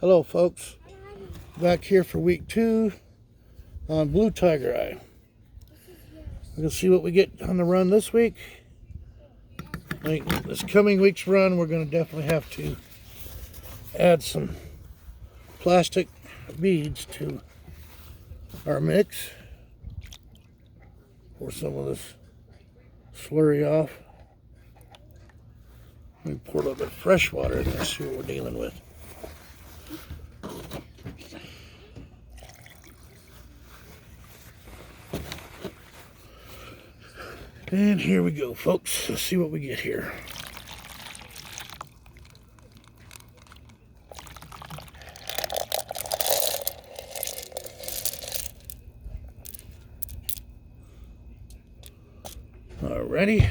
Hello folks, back here for week 2 on blue tigereye. We're going to see what we get on the run this week. This coming week's run, we're going to definitely have to add some plastic beads to our mix. Pour some of this slurry off. Let me pour a little bit of fresh water in there, see what we're dealing with. And here we go, folks. Let's see what we get here. Alrighty.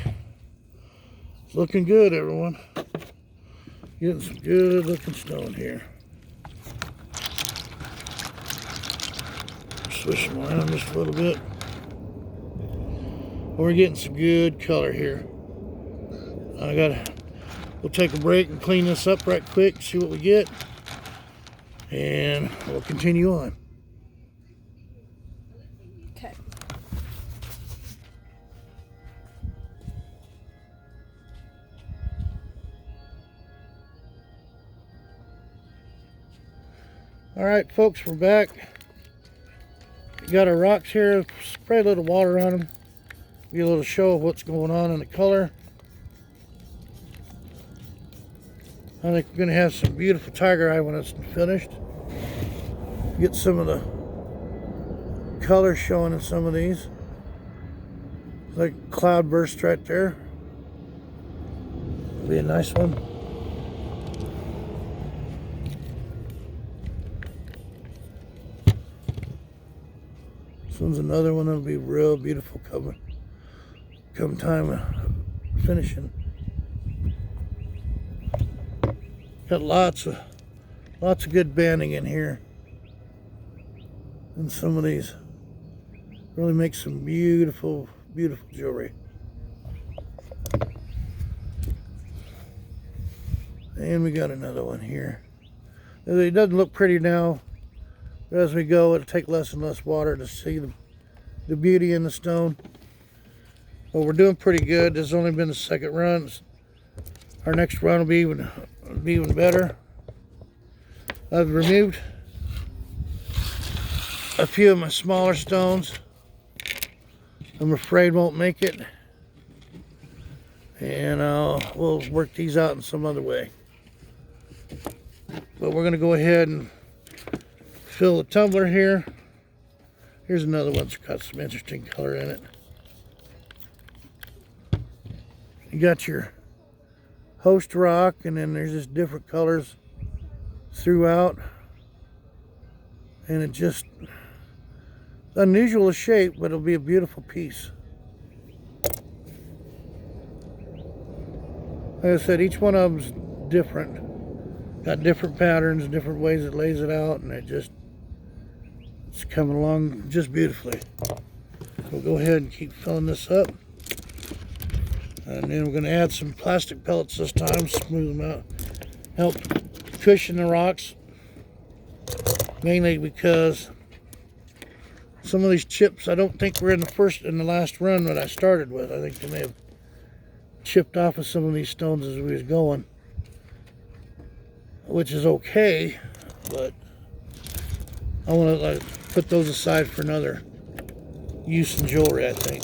It's looking good, everyone. Getting some good looking stone here. Swish them around just a little bit. We're getting some good color here. We'll take a break and clean this up right quick, see what we get, and we'll continue on. Okay. All right, folks, we're back. We got our rocks here. Spray a little water on them. Get a little show of what's going on in the color. I think we're going to have some beautiful tigereye when it's finished. Get some of the color showing in some of these. Like cloud burst right there. It'll be a nice one. This one's another one that'll be real beautiful come time of finishing. Got lots of good banding in here, and some of these really make some beautiful jewelry. And we got another one here. It doesn't look pretty now, but as we go, it'll take less and less water to see the beauty in the stone. Well, we're doing pretty good. This has only been the second run. Our next run will be even better. I've removed a few of my smaller stones. I'm afraid won't make it. And we'll work these out in some other way. But we're going to go ahead and fill the tumbler here. Here's another one that's got some interesting color in it. You got your host rock, and then there's just different colors throughout, and it just unusual shape, but it'll be a beautiful piece. Like I said, each one of them's different, got different patterns, different ways it lays it out, and it's coming along just beautifully. We'll go ahead and keep filling this up. And then we're going to add some plastic pellets this time, smooth them out, help cushion the rocks, mainly because some of these chips, I don't think were in the last run that I started with. I think they may have chipped off of some of these stones as we was going, which is okay, but I want to put those aside for another use in jewelry, I think.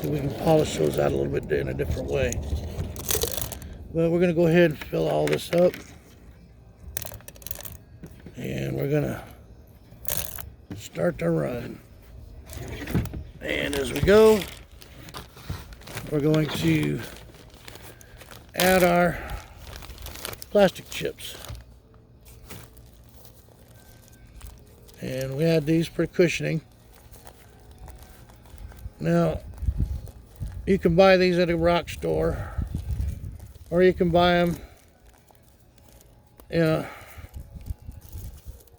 So we can polish those out a little bit in a different way. But we're going to go ahead and fill all this up. And we're going to start the run. And as we go, we're going to add our plastic chips. And we add these for cushioning. Now, you can buy these at a rock store, or you can buy them.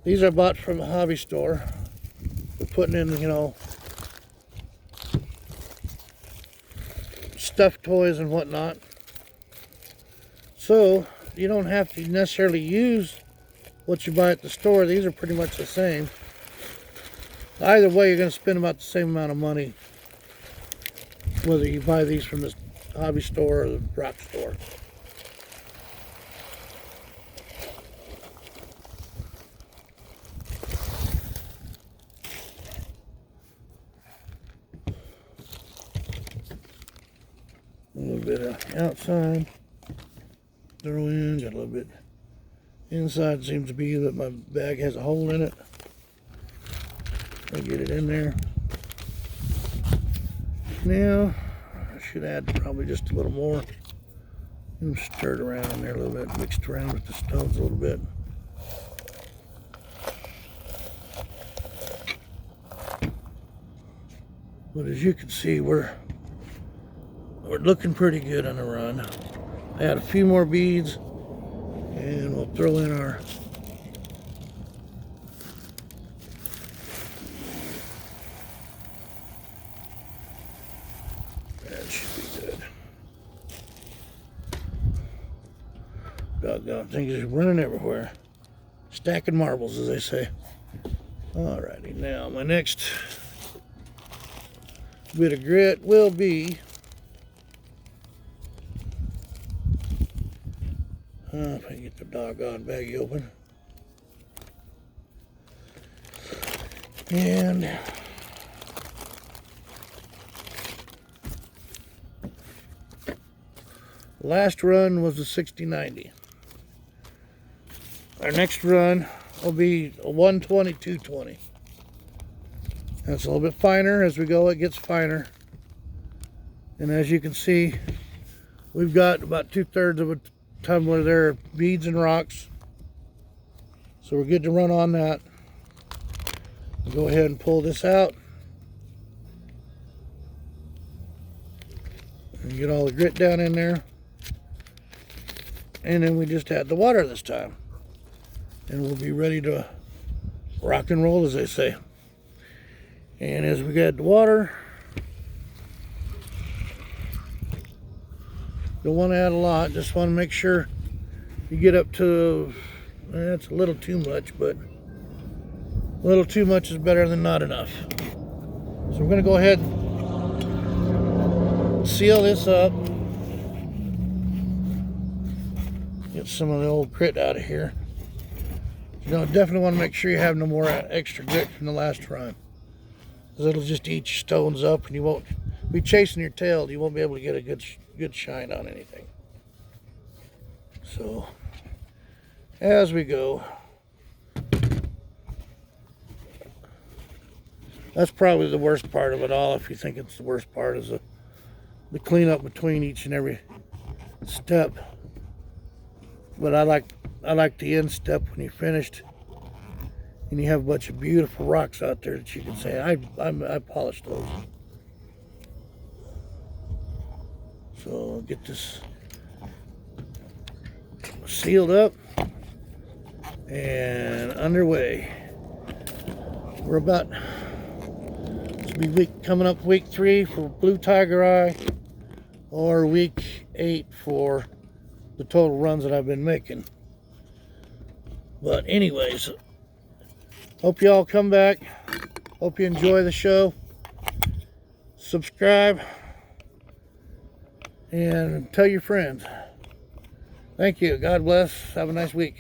These are bought from a hobby store. We're putting in, stuffed toys and whatnot. So you don't have to necessarily use what you buy at the store. These are pretty much the same. Either way, you're going to spend about the same amount of money, whether you buy these from the hobby store or the rock store. A little bit of outside, throw in, got a little bit inside. Seems to be that my bag has a hole in it. I'll get it in there. Now, I should add probably just a little more. And stir it around in there a little bit, mixed around with the stones a little bit. But as you can see, we're looking pretty good on the run. Add a few more beads, and we'll throw in our that should be good. Doggone things is running everywhere. Stacking marbles, as they say. Alrighty, now my next bit of grit will be if I can get the doggone baggie open. And last run was a 60-90. Our next run will be a 120-220. That's a little bit finer. As we go, it gets finer. And as you can see, we've got about 2/3 of a tumbler there of beads and rocks. So we're good to run on that. We'll go ahead and pull this out. And get all the grit down in there. And then we just add the water this time. And we'll be ready to rock and roll, as they say. And as we add the water, don't want to add a lot, just want to make sure you get up to, that's a little too much, but a little too much is better than not enough. So we're going to go ahead and seal this up. Get some of the old grit out of here. You know, definitely want to make sure you have no more extra grit from the last run, because it'll just eat your stones up and you won't be chasing your tail. You won't be able to get a good shine on anything. So as we go, that's probably the worst part of it all. If you think it's the worst part, is the cleanup between each and every step. But I like the end step when you're finished and you have a bunch of beautiful rocks out there that you can say, I polished those. So I'll get this sealed up and underway. We're about to be coming up week 3 for blue tigereye, or week 8 for the total runs that I've been making. But anyways, hope you all come back. Hope you enjoy the show. Subscribe and tell your friends. Thank you. God bless. Have a nice week.